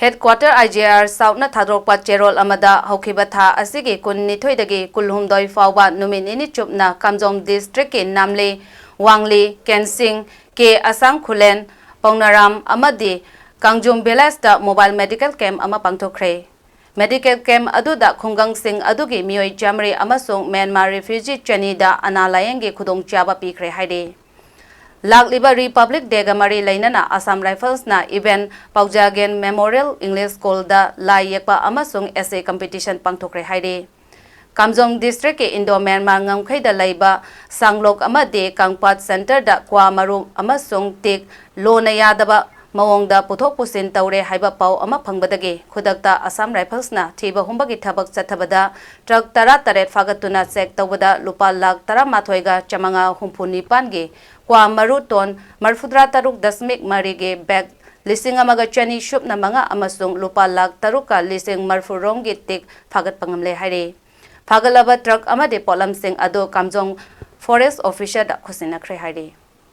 Headquarter Igar South na Thadorakpa Cherol Amada Hokibatha Asigi Kunithoidagi Kulhumdoi Fauba Numinini Chupna Kamjong District ke Namle Wangli Kensing ke Asang Khulen Paunaram Amadi Kangjum Belasta Mobile Medical Camp Ama Pangthokre Medical Camp Aduda Khungang Singh Adugi Mioi Jamri Amasung Myanmar Refugee Chanida Analayenge Khudong Chaba Pikre Haide Lagliba Republic Day Mari Lainana Assam Rifles na event Paujagen Memorial English School da Lai Yekpa Amasung essay competition pangthokre haide Kamjong District ke Indo Myanmar ngamkhai da laiba Sanglok amade Kangpat Center da Kwa Maru Amasung Tik Lona Yadaba Mawong da puthok pusin taure haiba pau ama phangbadagi khudakta Assam Rifles na thiba humbagi thabak chathabada truck tara taret fagatuna check tawada lupa lakh tara mathoiga chamanga humpuni pange Kwa Maru ton marfudra taruk dasmik marige bag lising amaga chani shup na mga amasung lupa lakh taruka lising marfurong gitik fagat pangamle haire Fagalaba truck amade polam sing ado Kamjong forest officer da khusina kre haire